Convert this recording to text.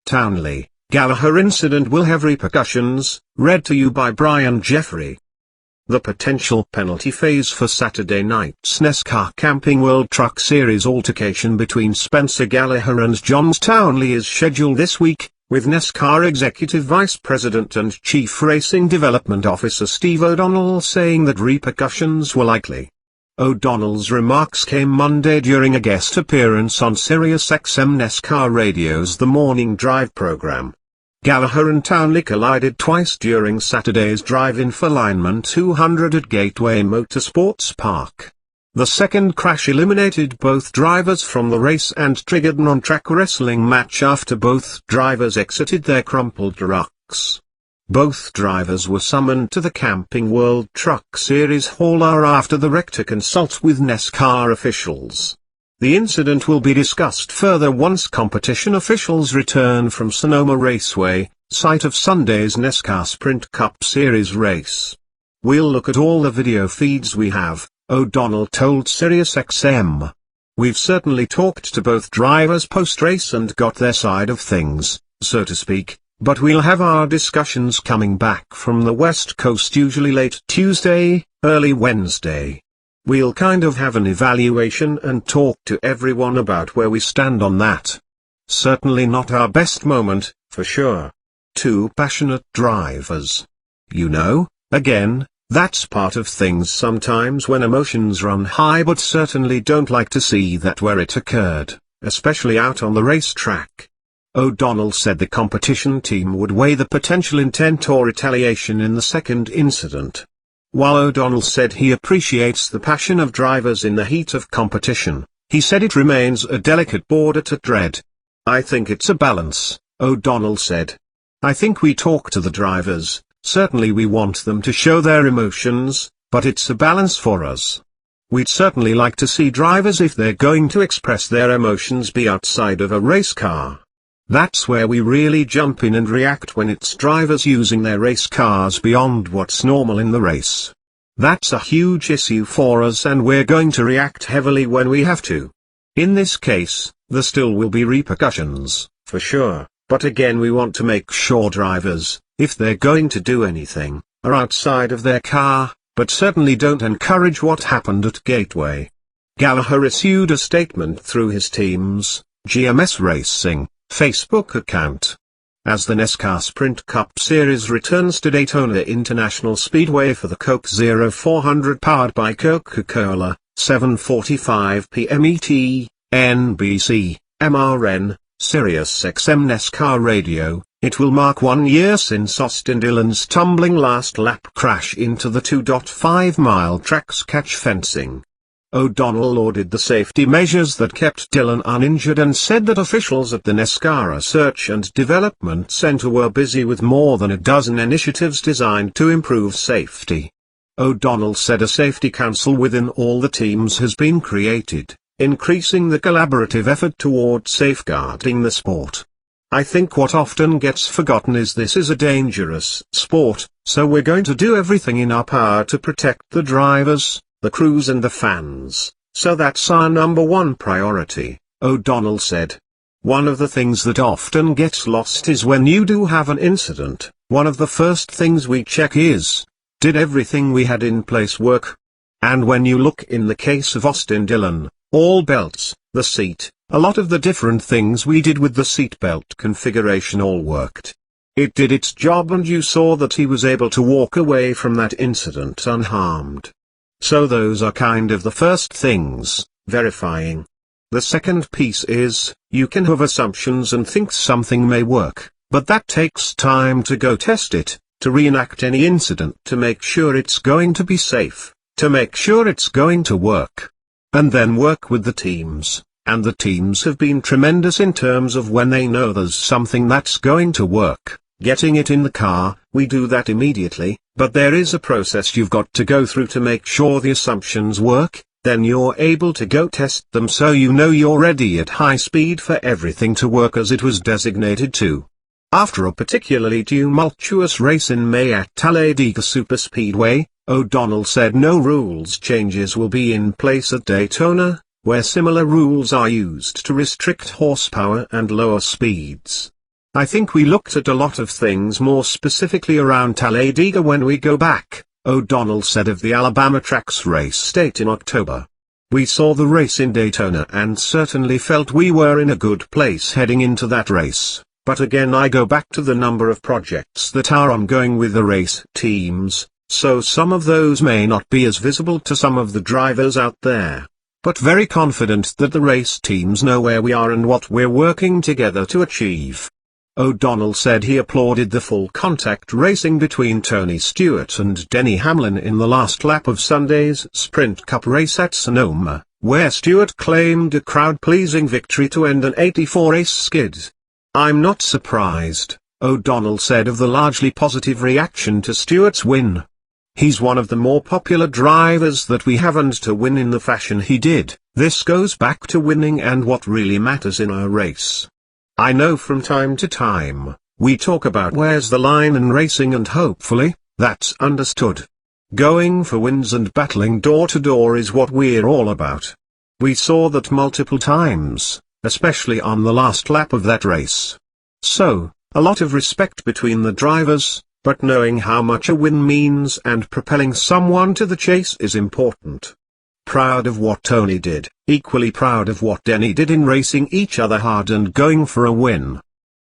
Townley, Gallagher incident will have repercussions, read to you by Brian Jefry. The potential penalty phase for Saturday night's NASCAR Camping World Truck Series altercation between Spencer Gallagher and John Townley is scheduled this week, with NASCAR Executive Vice President and Chief Racing Development Officer Steve O'Donnell saying that repercussions were likely. O'Donnell's remarks came Monday during a guest appearance on SiriusXM NASCAR Radio's The Morning Drive program. Gallagher and Townley collided twice during Saturday's drive-in for Linemen 200 at Gateway Motorsports Park. The second crash eliminated both drivers from the race and triggered an on-track wrestling match after both drivers exited their crumpled trucks. Both drivers were summoned to the Camping World Truck Series Hall after the wreck to consult with NASCAR officials. The incident will be discussed further once competition officials return from Sonoma Raceway, site of Sunday's NASCAR Sprint Cup Series race. "We'll look at all the video feeds we have," O'Donnell told SiriusXM. "We've certainly talked to both drivers post-race and got their side of things, so to speak. But we'll have our discussions coming back from the West Coast usually late Tuesday, early Wednesday. We'll kind of have an evaluation and talk to everyone about where we stand on that. Certainly not our best moment, for sure. Two passionate drivers. You know, again, that's part of things sometimes when emotions run high, but certainly don't like to see that where it occurred, especially out on the racetrack." O'Donnell said the competition team would weigh the potential intent or retaliation in the second incident. While O'Donnell said he appreciates the passion of drivers in the heat of competition, he said it remains a delicate border to tread. "I think it's a balance," O'Donnell said. "I think we talk to the drivers, certainly we want them to show their emotions, but it's a balance for us. We'd certainly like to see drivers, if they're going to express their emotions, be outside of a race car. That's where we really jump in and react, when it's drivers using their race cars beyond what's normal in the race. That's a huge issue for us, and we're going to react heavily when we have to. In this case, there still will be repercussions, for sure, but again we want to make sure drivers, if they're going to do anything, are outside of their car, but certainly don't encourage what happened at Gateway." Gallagher issued a statement through his team's GMS Racing Facebook account. As the NASCAR Sprint Cup Series returns to Daytona International Speedway for the Coke Zero 400 powered by Coca-Cola, 7:45 p.m. ET, NBC, MRN, SiriusXM NASCAR Radio, it will mark 1 year since Austin Dillon's tumbling last lap crash into the 2.5-mile track's catch fencing. O'Donnell lauded the safety measures that kept Dillon uninjured and said that officials at the NASCAR Research and Development Center were busy with more than a dozen initiatives designed to improve safety. O'Donnell said a safety council within all the teams has been created, increasing the collaborative effort toward safeguarding the sport. "I think what often gets forgotten is this is a dangerous sport, so we're going to do everything in our power to protect the drivers, the crews and the fans, so that's our number one priority," O'Donnell said. "One of the things that often gets lost is when you do have an incident, one of the first things we check is, did everything we had in place work? And when you look in the case of Austin Dillon, all belts, the seat, a lot of the different things we did with the seatbelt configuration all worked. It did its job, and you saw that he was able to walk away from that incident unharmed. So those are kind of the first things, verifying. The second piece is, you can have assumptions and think something may work, but that takes time to go test it, to reenact any incident, to make sure it's going to be safe, to make sure it's going to work. And then work with the teams, and the teams have been tremendous in terms of when they know there's something that's going to work, getting it in the car, we do that immediately, but there is a process you've got to go through to make sure the assumptions work, then you're able to go test them so you know you're ready at high speed for everything to work as it was designated to." After a particularly tumultuous race in May at Talladega Superspeedway, O'Donnell said no rules changes will be in place at Daytona, where similar rules are used to restrict horsepower and lower speeds. I think we looked at a lot of things more specifically around Talladega when we go back, O'Donnell said of the Alabama Tracks race date in October. We saw the race in Daytona and certainly felt we were in a good place heading into that race, but again I go back to the number of projects that are ongoing with the race teams, so some of those may not be as visible to some of the drivers out there, but very confident that the race teams know where we are and what we're working together to achieve. O'Donnell said he applauded the full contact racing between Tony Stewart and Denny Hamlin in the last lap of Sunday's Sprint Cup race at Sonoma, where Stewart claimed a crowd-pleasing victory to end an 84-race skid. I'm not surprised, O'Donnell said of the largely positive reaction to Stewart's win. He's one of the more popular drivers that we have, and to win in the fashion he did, this goes back to winning and what really matters in our race. I know from time to time, we talk about where's the line in racing, and hopefully, that's understood. Going for wins and battling door to door is what we're all about. We saw that multiple times, especially on the last lap of that race. So, a lot of respect between the drivers, but knowing how much a win means and propelling someone to the chase is important. Proud of what Tony did, equally proud of what Denny did in racing each other hard and going for a win.